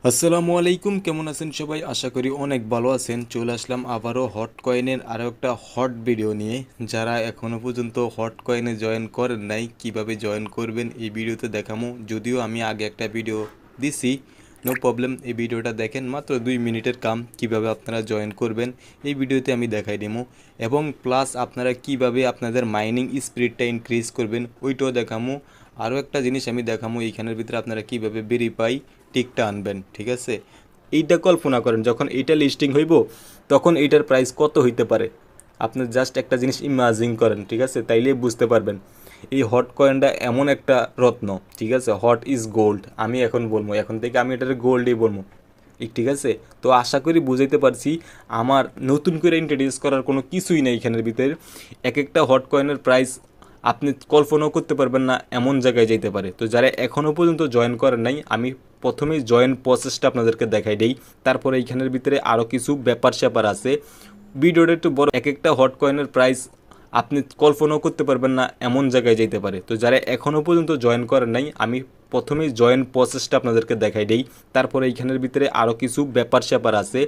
আসসালামু আলাইকুম, কেমন আছেন সবাই? আশা করি অনেক ভালো আছেন। চলে আসলাম আবারও হট কয়েনের আরও একটা হট ভিডিও নিয়ে। যারা এখনও পর্যন্ত হট কয়েনে জয়েন করেন নাই, কিভাবে জয়েন করবেন এই ভিডিওতে দেখামো। যদিও আমি আগে একটা ভিডিও দিছি, নো প্রবলেম, এই ভিডিওটা দেখেন, মাত্র 2 মিনিটের কাম। কিভাবে আপনারা জয়েন করবেন এই ভিডিওতে আমি দেখাই দেবো, এবং প্লাস আপনারা কিভাবে আপনাদের মাইনিং স্পিডটা ইনক্রিজ করবেন ওইটাও দেখামো। আরও একটা জিনিস আমি দেখামো, এইখানের ভিতরে আপনারা কিভাবে ভেরিফাই টিকটা আনবেন। ঠিক আছে, এইটা কল্পনা করেন যখন এইটা লিস্টিং হইব তখন এইটার প্রাইস কত হইতে পারে। আপনি জাস্ট একটা জিনিস ইমাজিন করেন, ঠিক আছে, তাইলে বুঝতে পারবেন। এই হট কয়েনটা এমন একটা রত্ন, ঠিক আছে, হট ইজ গোল্ড। আমি এখন বলবো, এখন থেকে আমি এটার গোল্ডই বলবো, ঠিক আছে। তো আশা করি বুঝাইতে পারছি। আমার নতুন করে ইন্ট্রোডিউস করার কোনো কিছুই নেই এখানের ভিতরে। এক একটা হট কয়েনের প্রাইস আপনি কল্পনাও করতে পারবেন না, এমন জায়গায় যেতে পারে। তো যারা এখনও পর্যন্ত জয়েন করেন নাই, আমি প্রথমেই জয়েন প্রসেসটা আপনাদেরকে দেখাই দেই, তারপরে এইখানের ভিতরে আরও কিছু ব্যাপার স্যাপার আছে। ভিডিওটা একটু বড়। এক একটা হট কয়েনের প্রাইস আপনি কল্পনাও করতে পারবেন না, এমন জায়গায় যেতে পারে। তো যারা এখনও পর্যন্ত জয়েন করেন নাই, আমি প্রথমেই জয়েন প্রসেসটা আপনাদেরকে দেখাই দেই, তারপরে এইখানের ভিতরে আরও কিছু ব্যাপার স্যাপার আছে।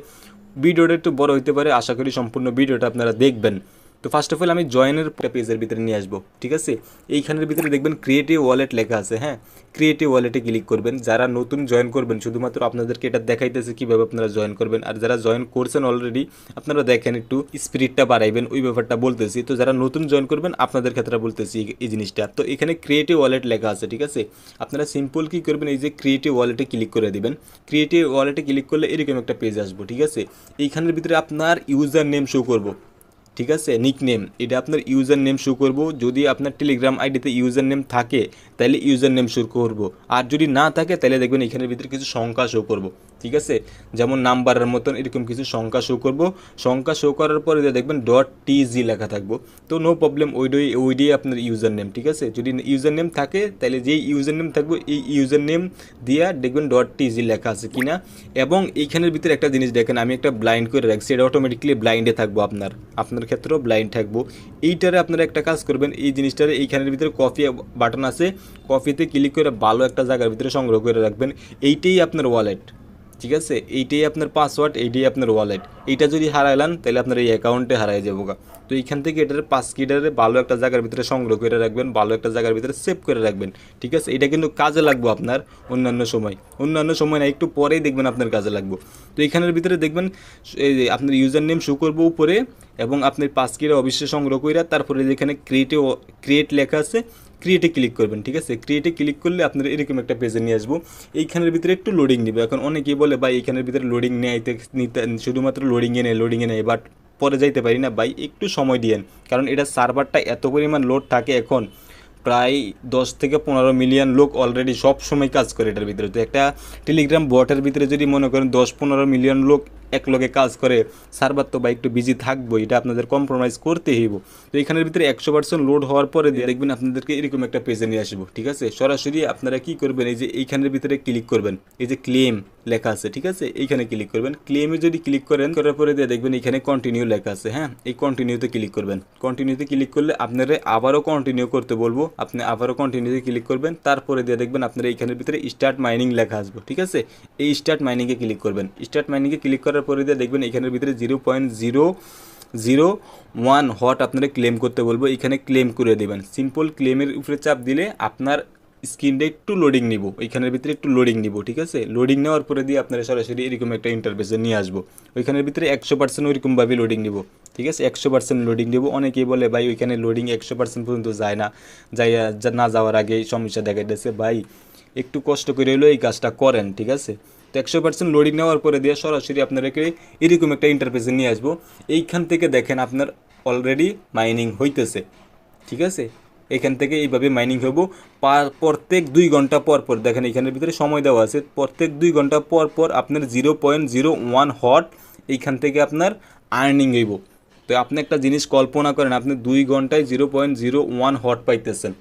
ভিডিওটা একটু বড় হইতে পারে, আশা করি সম্পূর্ণ ভিডিওটা আপনারা দেখবেন। তো ফার্স্ট অফ অল আমি জয়েনের পেজের ভিতরে নিয়ে আসবো, ঠিক আছে। এইখানের ভিতরে দেখবেন ক্রিয়েটিভ ওয়ালেট লেখা আছে। হ্যাঁ, ক্রিয়েটিভ ওয়ালেটে ক্লিক করবেন। যারা নতুন জয়েন করবেন শুধুমাত্র আপনাদেরকে এটা দেখাইতেছে কীভাবে আপনারা জয়েন করবেন। আর যারা জয়েন করছেন অলরেডি, আপনারা দেখেন একটু স্পিরিটটা বাড়াইবেন, ওই ব্যাপারটা বলতেছি। তো যারা নতুন জয়েন করবেন আপনাদের ক্ষেত্রে বলতেছি এই জিনিসটা। তো এখানে ক্রিয়েটিভ ওয়ালেট লেখা আছে, ঠিক আছে। আপনারা সিম্পল কী করবেন, এই যে ক্রিয়েটিভ ওয়ালেটে ক্লিক করে দিবেন। ক্রিয়েটিভ ওয়ালেটে ক্লিক করলে এরকম একটা পেজ আসবো, ঠিক আছে। এইখানের ভিতরে আপনার ইউজার নেম শো করবো, ঠিক আছে, নিক নেম, এটা আপনার ইউজার নেম শো করবো। যদি আপনার টেলিগ্রাম আইডিতে ইউজার নেম থাকে তাহলে ইউজার নেম শো করবো, আর যদি না থাকে তাহলে দেখবেন এখানের ভিতরে কিছু সংখ্যা শো করবো, ঠিক আছে। যেমন নাম্বারের মতন এরকম কিছু সংখ্যা শো করবো। সংখ্যা শো করার পরে দেখবেন .tg লেখা থাকবো। তো নো প্রবলেম, ওইটাই আপনার ইউজার নেম, ঠিক আছে। যদি ইউজার নেম থাকে তাহলে যেই ইউজার নেম থাকবে এই ইউজার নেম দিয়া দেখবেন .tg লেখা আছে কিনা। এবং এইখানের ভিতরে একটা জিনিস দেখেন, আমি একটা ব্লাইন্ড করে রাখছি, এটা অটোমেটিকলি ব্লাইন্ডে থাকবো। আপনার ক্ষেত্রেও ব্লাইন্ড থাকবো। এইটারে আপনারা একটা কাজ করবেন, এই জিনিসটারে এইখানের ভিতরে কপি বাটন আছে, কপিতে ক্লিক করে ভালো একটা জায়গার ভিতরে সংগ্রহ করে রাখবেন। এইটাই আপনার ওয়ালেট, ঠিক আছে। এইটাই আপনার পাসওয়ার্ড, এইটাই আপনার ওয়ালেট। এইটা যদি হারাইলান তাহলে আপনার এই অ্যাকাউন্টে হারাই যাবো গা। তো এইখান থেকে এটার পাস কিটারে ভালো একটা জায়গার ভিতরে সংগ্রহ করে রাখবেন, ভালো একটা জায়গার ভিতরে সেভ করে রাখবেন, ঠিক আছে। এটা কিন্তু কাজে লাগবো আপনার অন্যান্য সময় না, একটু পরেই দেখবেন আপনার কাজে লাগবো। তো এইখানের ভিতরে দেখবেন এই যে আপনার ইউজার নেম শো করবো উপরে, এবং আপনার পাস কিটা অবশ্যই সংগ্রহ করে, তারপরে যেখানে ক্রিয়েট লেখা আছে ক্রিয়েটে ক্লিক করবেন, ঠিক আছে। ক্রিয়েটে ক্লিক করলে আপনার এরকম একটা পেজে নিয়ে আসবো। এইখানের ভিতরে একটু লোডিং নেবে। এখন অনেকেই বলে ভাই এইখানের ভিতরে লোডিং নিতে শুধুমাত্র লোডিংয়ে নেয়, বাট পরে যাইতে পারি না ভাই, একটু সময় দিয়েন। কারণ এটা সার্ভারটা এত পরিমাণ লোড থাকে, এখন প্রায় 10 থেকে 15 মিলিয়ন লোক অলরেডি সব সময় কাজ করে এটার ভিতরে। তো একটা টেলিগ্রাম বটের ভিতরে যদি মনে করেন 10-15 মিলিয়ন লোক এক লগে কাজ করে, সার্ভার তো বা একটু বিজি থাকবো, এটা আপনাদের কম্প্রোমাইজ করতে হইব। তো এখানের ভিতরে 100% লোড হওয়ার পরে দেখবেন আপনাদেরকে এরকম একটা পেজে নিয়ে আসবো, ঠিক আছে। সরাসরি আপনারা কি করবেন, এই যে এইখানের ভিতরে ক্লিক করবেন, এই যে ক্লেম লেখা আছে, ঠিক আছে, এইখানে ক্লিক করবেন। ক্লেমে যদি ক্লিক করেন, করার পরে দেখবেন এখানে কন্টিনিউ লেখা আছে। হ্যাঁ, এই কন্টিনিউতে ক্লিক করবেন। কন্টিনিউতে ক্লিক করলে আপনারা আবারও কন্টিনিউ করতে বলবো, আপনি আবারও কন্টিনিউতে ক্লিক করবেন। তারপরে দেখবেন আপনারা এইখানের ভিতরে স্টার্ট মাইনিং লেখা আসবে, ঠিক আছে। এই স্টার্ট মাইনিংয়ে ক্লিক করবেন। স্টার্ট মাইনিংয়ে ক্লিক করার পরে দেখবেন এখানের ভিতরে 0.001 হট আপনারা ক্লেম করতে বলবো, এখানে ক্লেম করে দেবেন। সিম্পল ক্লেমের উপরে চাপ দিলে আপনার স্ক্রিনটা একটু লোডিং নিব, ওইখানের ভিতরে একটু লোডিং নিব, ঠিক আছে। লোডিং নেওয়ার পরে আপনারা সরাসরি এরকম একটা ইন্টারফেসে নিয়ে আসবো। ওইখানের ভিতরে 100% ওইরকমভাবে লোডিং নিব, ঠিক আছে, 100% লোডিং নেব। অনেকেই বলে ভাই ওইখানে লোডিং 100% পর্যন্ত যায় না, না যাওয়ার আগে সমস্যা দেখা দিয়েছে। ভাই একটু কষ্ট করে হলেও এই কাজটা করেন, ঠিক আছে। তো 100% লোডিং নেওয়ার পরে সরাসরি আপনাদেরকে এরকম একটা ইন্টারফেসে নিয়ে আসবো। এইখান থেকে দেখেন আপনার অলরেডি মাইনিং হইতেছে, ঠিক আছে। এখান থেকে এইভাবে মাইনিং হবো। প্রত্যেক 2 ঘন্টা পর পর দেখেন এখানের ভিতরে সময় দেওয়া আছে, প্রত্যেক 2 ঘন্টা পর পর আপনার 0.01 হট এইখান থেকে আপনার আর্নিং হইব। তো আপনি একটা জিনিস কল্পনা করেন, আপনি 2 ঘন্টায় 0.01 হট পাইতেছেন,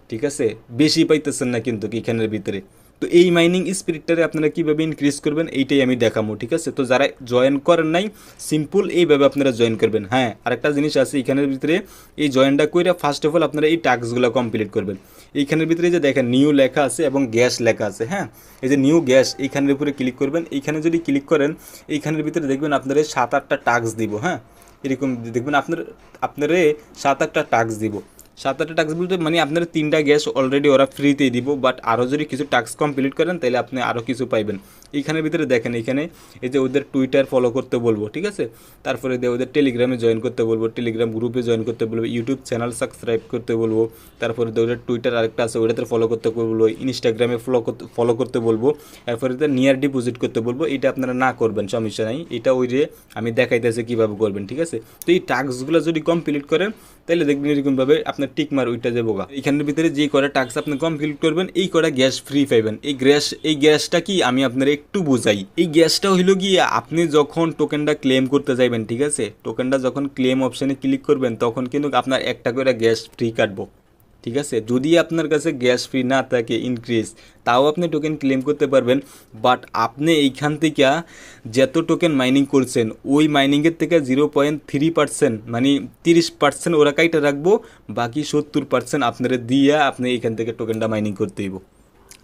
ঠিক আছে, বেশি পাইতেছেন না কিন্তু এখানের ভিতরে। তো এই মাইনিং স্পিরিটটারে আপনারা কীভাবে ইনক্রিজ করবেন এইটাই আমি দেখাবো, ঠিক আছে। তো যারা জয়েন করেন নাই, সিম্পল এইভাবে আপনারা জয়েন করবেন। হ্যাঁ, আরেকটা জিনিস আছে এখানের ভিতরে, এই জয়েনটা করে ফার্স্ট অফ অল আপনারা এই টাস্কগুলো কমপ্লিট করবেন। এইখানের ভিতরে যে দেখেন নিউ লেখা আছে এবং গ্যাস লেখা আছে, হ্যাঁ, এই যে নিউ গ্যাস এইখানের উপরে ক্লিক করবেন। এইখানে যদি ক্লিক করেন এইখানের ভিতরে দেখবেন আপনারা 7-8টা টাস্ক দিব, হ্যাঁ, এরকম দেখবেন আপনারে 7-8টা টাস্ক দিব। 7-8টা টাস্ক বলতে মানে আপনার 3টা গ্যাস অলরেডি ওরা ফ্রিতেই দিব, বাট আরও যদি কিছু টাস্ক কমপ্লিট করেন তাহলে আপনি আরও কিছু পাইবেন। এইখানের ভিতরে দেখেন এইখানে এই যে ওদের টুইটার ফলো করতে বলবো, ঠিক আছে, তারপরে ওদের টেলিগ্রামে জয়েন করতে বলবো, টেলিগ্রাম গ্রুপে জয়েন করতে বলবো, ইউটিউব চ্যানেল সাবস্ক্রাইব করতে বলবো, তারপরে ওদের টুইটার আরেকটা আছে ওটাতে ফলো করতে বলবো, ইনস্টাগ্রামে ফলো করতে বলবো, এরপরে নিয়ার ডিপোজিট করতে বলবো। এটা আপনারা না করবেন, সমস্যা নাই, এটা ওই যে আমি দেখাইতেছি কীভাবে করবেন, ঠিক আছে। তো এই টাস্কগুলো যদি কমপ্লিট করেন তাহলে দেখবেন এরকমভাবে আপনার টিকমার ওইটা যাবো গা। এখানের ভিতরে যে কটা টাস্ক আপনি কমপ্লিট করবেন এই কটা গ্যাস ফ্রি পাইবেন। এই গ্যাসটা কি আমি আপনার একটু বুঝাই। এই গ্যাসটা হইলো কি আপনি যখন টোকেনটা ক্লেম করতে যাইবেন, ঠিক আছে, টোকেনটা যখন ক্লেম অপশানে ক্লিক করবেন তখন কিন্তু আপনার একটা করে গ্যাস ফ্রি কাটবো, ঠিক আছে। যদি আপনার কাছে গ্যাস ফ্রি না থাকে ইনক্রিজ, তাও আপনি টোকেন ক্লেম করতে পারবেন। বাট আপনি এইখান থেকে যত টোকেন মাইনিং করছেন ওই মাইনিংয়ের থেকে 0.3% মানে 30% ওরা কাইটা রাখবো, বাকি 70% আপনারা দিয়ে আপনি এইখান থেকে টোকেনটা মাইনিং করতে হইব।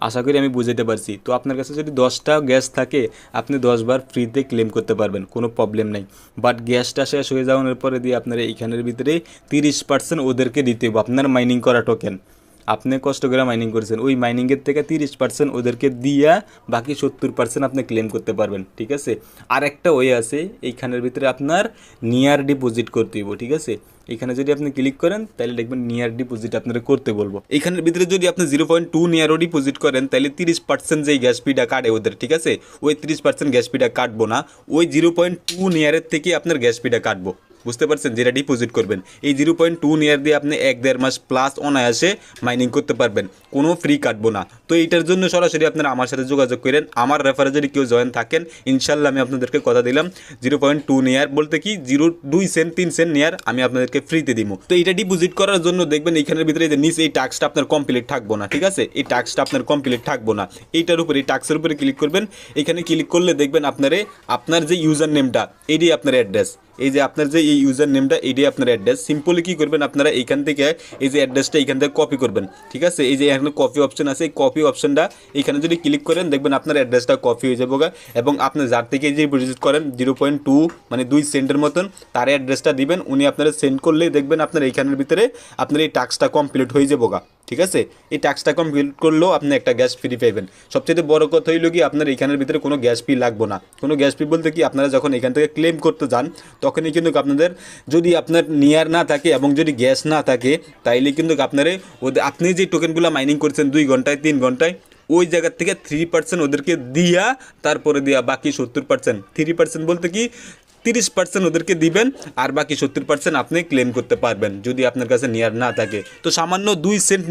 আশা করি আমি বুঝাইতে পারছি। তো আপনার কাছে যদি 10টা গ্যাস থাকে আপনি 10 বার ফ্রিতে ক্লেম করতে পারবেন, কোনো প্রবলেম নাই। বাট গ্যাসটা শেষ হয়ে যাওয়ার পরে দিয়ে আপনারা এইখানের ভিতরে 30% ওদেরকে দিতে হবে আপনার মাইনিং করা টোকেন। আপনি কষ্ট করে মাইনিং করেছেন ওই মাইনিংয়ের থেকে 30% ওদেরকে দিয়া বাকি 70% আপনি ক্লেম করতে পারবেন, ঠিক আছে। আর একটা ওয়ে আছে, এইখানের ভিতরে আপনার নিয়ার ডিপোজিট করতে হইব, ঠিক আছে। এখানে যদি আপনি ক্লিক করেন তাহলে দেখবেন নিয়ার ডিপোজিট আপনারা করতে বলবো। এখানের ভিতরে যদি আপনি 0.2 নিয়ারও ডিপোজিট করেন তাহলে 30% যেই গ্যাস ফিটা কাটে ওদের, ঠিক আছে, ওই 30% গ্যাস ফিটা কাটবো না, ওই 0.2 নিয়ারের থেকে আপনার গ্যাস ফিটা কাটবো, বুঝতে পারছেন, যেটা ডিপোজিট করবেন। এই 0.2 নিয়ার দিয়ে আপনি 1-1.5 মাস প্লাস অনায়াসে মাইনিং করতে পারবেন, কোনো ফ্রি কাটবো না। তো এইটার জন্য সরাসরি আপনারা আমার সাথে যোগাযোগ করেন। আমার রেফারে যদি কেউ জয়েন থাকেন ইনশাল্লাহ আমি আপনাদেরকে কথা দিলাম 0.2 নিয়ার বলতে কি 0.2 সেন্ট 3 সেন্ট নিয়ার আমি আপনাদেরকে ফ্রিতে দিব। তো এটা ডিপোজিট করার জন্য দেখবেন এইখানের ভিতরে যে নিচে এই টাস্কটা আপনার কমপ্লিট থাকবো না, ঠিক আছে, এই টাস্কটা আপনার কমপ্লিট থাকবো না। এইটার উপরে এই টাস্কের উপরে ক্লিক করবেন। এখানে ক্লিক করলে দেখবেন আপনার যে ইউজার নেমটা এটাই আপনার অ্যাড্রেস, এই যে আপনার যে এই ইউজার নেমটা এটাই আপনার অ্যাড্রেস। সিম্পলি কী করবেন আপনারা এইখান থেকে এই যে অ্যাড্রেসটা এইখান থেকে কপি করবেন, ঠিক আছে। এই যে এখানে কপি অপশন আছে, এই কপি অপশনটা এখানে যদি ক্লিক করেন দেখবেন আপনার অ্যাড্রেসটা কপি হয়ে যাবে এবং আপনি যার থেকে যে ডিপোজিট করেন 0.2 মানে 2 সেন্টের মতন তার অ্যাড্রেসটা দিবেন, উনি আপনারা সেন্ড করলেই দেখবেন আপনার এইখানের ভিতরে আপনার এই টাস্কটা কমপ্লিট হয়ে যাবো গা, ঠিক আছে। এই টাস্কটা কমপ্লিট করলেও আপনি একটা গ্যাস ফ্রি পাইবেন। সবচেয়ে বড় কথা হইল কি আপনার এইখানের ভিতরে কোনো গ্যাস ফি লাগবে না। কোনো গ্যাস ফি বলতে কি আপনারা যখন এখান থেকে ক্লেম করতে যান তখনই কিন্তু আপনাদের যদি আপনার নিয়ার না থাকে এবং যদি গ্যাস না থাকে তাইলে কিন্তু আপনি যে টোকেনগুলো মাইনিং করছেন 2 ঘন্টায় 3 ঘন্টায় ওই জায়গার থেকে 3% ওদেরকে দিয়া তারপরে দিয়া বাকি 70%, 3% বলতে কি 30% ওদেরকে দিবেন আর বাকি 70% আপনি ক্লেম করতে পারবেন যদি আপনার কাছে নিয়ার না থাকে। তো সামান্য 2 সেন্ট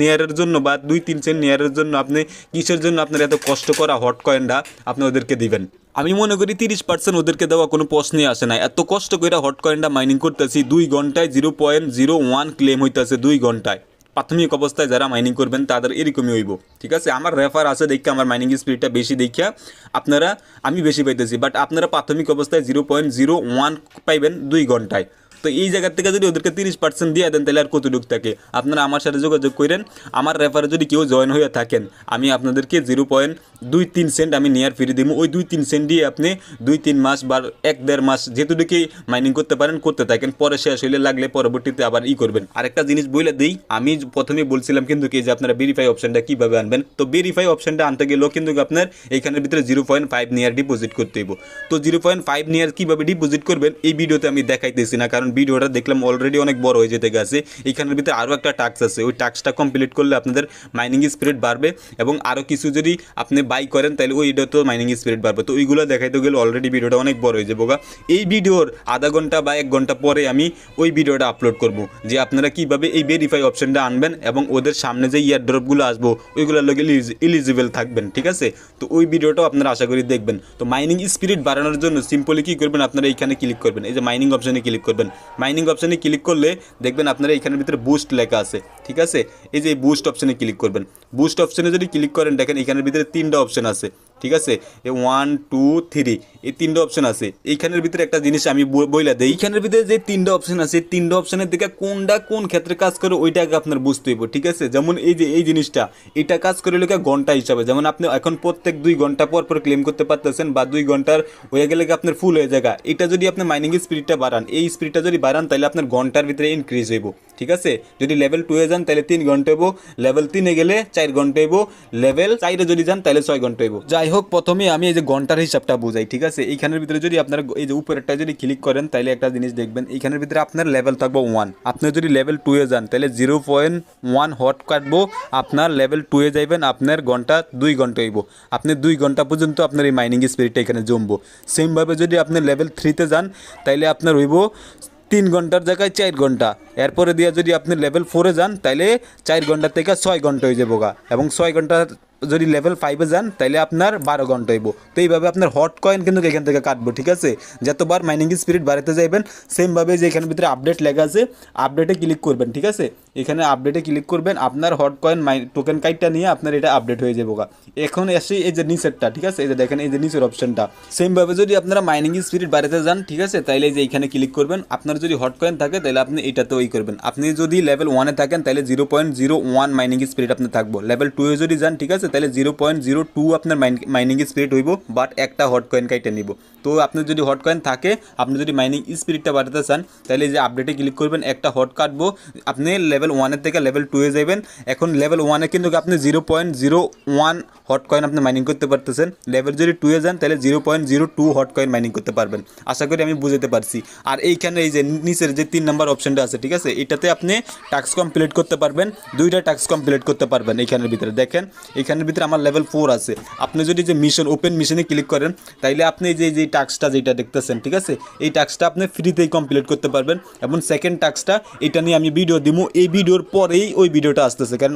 নিয়ারের জন্য বা 2-3 সেন্ট নিয়ারের জন্য আপনি কিসের জন্য আপনার এত কষ্ট করা হট কয়েনটা আপনি ওদেরকে দিবেন। আমি মনে করি 30% ওদেরকে দেওয়া কোনো প্রশ্নই আসে না। এত কষ্ট করে হট কয়েনটা মাইনিং করতেছি 2 ঘন্টায় 0.01 ক্লেম হইতেছে 2 ঘন্টায়। প্রাথমিক অবস্থায় যারা মাইনিং করবেন তাদের এরকমই হইব, ঠিক আছে। আমার রেফার আছে দেখে আমার মাইনিং স্পিডটা বেশি দেখিয়া আমি বেশি পাইতেছি, বাট আপনারা প্রাথমিক অবস্থায় 0.01 পাইবেন 2 ঘন্টায়। তো এই জায়গার থেকে যদি ওদেরকে 30% দিয়ে দেন তাহলে আর কতটুকু থাকে। আপনারা আমার সাথে যোগাযোগ করেন, আমার রেফারে যদি কেউ জয়েন হয়ে থাকেন আমি আপনাদেরকে 0.23 সেন্ট আমি নিয়ার ফ্রি দিব। ওই 2-3 সেন্ট দিয়ে আপনি 2-3 মাস বা 1-1.5 মাস যেটুকুই মাইনিং করতে পারেন করতে থাকেন, পরে শেষ হইলে লাগলে পরবর্তীতে আবার করবেন। আরেকটা জিনিস বলে দিই, আমি প্রথমে বলছিলাম কিন্তু কি যে আপনারা ভেরিফাই অপশনটা কীভাবে আনবেন। তো ভেরিফাই অপশনটা আনতে গেলেও কিন্তু আপনার এখানের ভিতরে 0.5 নিয়ার ডিপোজিট করতে হইব। তো 0.5 নিয়ার কীভাবে ডিপোজিট করবেন এই ভিডিওতে আমি দেখাইতেছি না, কারণ ভিডিওটা দেখলাম অলরেডি অনেক বড় হয়ে যেতে গেছে। এখানের ভিতরে আরও একটা টাস্ক আছে, ওই টাস্কটা কমপ্লিট করলে আপনাদের মাইনিং স্পিড বাড়বে এবং আরও কিছু যদি আপনি বাই করেন তাহলে ওইটা তো মাইনিং স্পিড বাড়বে। তো ওইগুলো দেখাইতে গেলে অলরেডি ভিডিওটা অনেক বড় হয়ে যাবো। এই ভিডিওর আধা ঘন্টা বা 1 ঘন্টা পরে আমি ওই ভিডিওটা আপলোড করব যে আপনারা কীভাবে এই ভেরিফাই অপশনটা আনবেন এবং ওদের সামনে যে ইয়ার ড্রপগুলো আসবো ওইগুলোর লগে এলিজিবল থাকবেন, ঠিক আছে। তো ওই ভিডিওটাও আপনারা আশা করি দেখবেন। তো মাইনিং স্পিড বাড়ানোর জন্য সিম্পলি কী করবেন আপনারা এইখানে ক্লিক করবেন, এই যে মাইনিং অপশনে ক্লিক করবেন। মাইনিং অপশনে ক্লিক করলে দেখবেন আপনারা এখানের ভিতরে বুস্ট লেখা আছে, ঠিক আছে। এই যে বুস্ট অপশনে ক্লিক করবেন, বুস্ট অপশনে যদি ক্লিক করেন দেখেন এখানের ভিতরে 3টা অপশন আছে, ঠিক আছে। 1 2 3 এই 3টা অপশন আছে। এইখানের ভিতরে একটা জিনিস আমি বইলা দেই, এইখানের ভিতরে যে 3টা অপশন আছে 3টা অপশনের দিকে কোনটা কোন ক্ষেত্রে কাজ করে ওইটাকে আপনার বুঝতে হইব, ঠিক আছে। যেমন এই যে এই জিনিসটা এটা কাজ করে লোকে ঘন্টা হিসাবে, যেমন আপনি এখন প্রত্যেক 2 ঘন্টা পর পর ক্লেম করতে পারতেছেন বা 2 ঘন্টার হয়ে গেলে আপনার ফুল হয়ে যাবে। এটা যদি আপনি মাইনিং স্পিডটা বাড়ান, এই স্পিডটা যদি বাড়ান তাহলে আপনার ঘন্টার ভিতরে ইনক্রিজ হইব, ঠিক আছে। যদি লেভেল 2 এ যান তাহলে 3 ঘন্টা হইব, লেভেল 3 এ গেলে 4 ঘন্টা হইব, লেভেল 4 এ যদি যান তাহলে 6 ঘন্টা হইব। যাই হোক, প্রথমে আমি এই যে ঘন্টার হিসাবটা বুঝাই, ঠিক আছে। এইখানের ভিতরে যদি আপনার এই যে উপরেরটা যদি ক্লিক করেন তাহলে একটা জিনিস দেখবেন, এইখানের ভিতরে আপনার লেভেল থাকবে 1। আপনি যদি লেভেল 2 এ যান তাহলে 0.1 হট কাটবো, আপনার লেভেল 2 এ যাইবেন আপনার ঘন্টা 2 ঘন্টা হইব। আপনি 2 ঘন্টা পর্যন্ত আপনার এই মাইনিং স্পিরিটটা এখানে জমবো। সেমভাবে যদি আপনি লেভেল 3 তে যান তাহলে আপনার হইব 3 ঘন্টার জায়গায় 4 ঘন্টা। এরপরে দিয়ে যদি আপনি লেভেল 4 এ যান তাহলে 4 ঘন্টা থেকে 6 ঘন্টা হয়ে যাবো গা, এবং 6 ঘন্টা যদি লেভেল 5 এ যান তাহলে আপনার 12 ঘন্টা হইব। তো এইভাবে আপনার হট কয়েন কিন্তু এখান থেকে কাটবো, ঠিক আছে। যতবার মাইনিং স্পিরিট বাড়াতে যাইবেন সেমভাবে যে এখানের ভিতরে আপডেট লেখা আছে আপডেটে ক্লিক করবেন, ঠিক আছে। এখানে আপডেটে ক্লিক করবেন, আপনার হট কয়েন টোকেন কাইটটা নিয়ে আপনার এটা আপডেট হয়ে যাবো গা। এখন আসি এই যে নিচেরটা, ঠিক আছে। এই যে দেখেন এই যে নিচের অপশনটা, সেমভাবে যদি আপনারা মাইনিং স্পিরিট বাড়াতে যান, ঠিক আছে, তাইলে এই যে এখানে ক্লিক করবেন। আপনার যদি হট কয়েন থাকে তাহলে আপনি এটাতেও করবেন। আপনি যদি লেভেল 1 এ থাকেন তাহলে 0.01 মাইনিং স্পিরিট আপনি থাকবো। লেভেল 2 এ যদি যান, ঠিক আছে, তাহলে 0.02 আপনার মাইনিং স্পিরিট হইব, বাট একটা হট কয়েন কাইটে নিব। তো আপনার যদি হট কয়েন থাকে, আপনি যদি মাইনিং স্পিরিটটা বাড়াতে চান তাহলে এই যে আপডেটে ক্লিক করবেন, একটা হট কাটবো, আপনি লেভেল 1 এর থেকে লেভেল 2 এ যাবেন। এখন লেভেল 1 এ কিন্তু আপনি 0.01 হট কয়েন আপনি মাইনিং করতে পারতেছেন। লেভেল যদি 2 এ যান তাহলে 0.02 হট কয়েন মাইনিং করতে পারবেন। আশা করি আমি বুঝাতে পারছি। আর এইখানে এই যে নিচের যে 3 নাম্বার অপশনটা আছে, ঠিক আছে, এটাতে আপনি টাস্ক কমপ্লিট করতে পারবেন, 2টা টাস্ক কমপ্লিট করতে পারবেন। এইখানের ভিতরে দেখেন, এইখানের ভিতরে আমার লেভেল 4 আছে। আপনি যদি যে মিশন ওপেন মিশনে ক্লিক করেন তাইলে আপনি যে টাস্কটা যেটা দেখতেছেন, ঠিক আছে, এই টাস্কটা আপনি ফ্রিতেই কমপ্লিট করতে পারবেন। এবং সেকেন্ড টাস্কটা এটা নিয়ে আমি ভিডিও দিব, এই ভিডিওর পরেই ওই ভিডিওটা আসতেছে, কারণ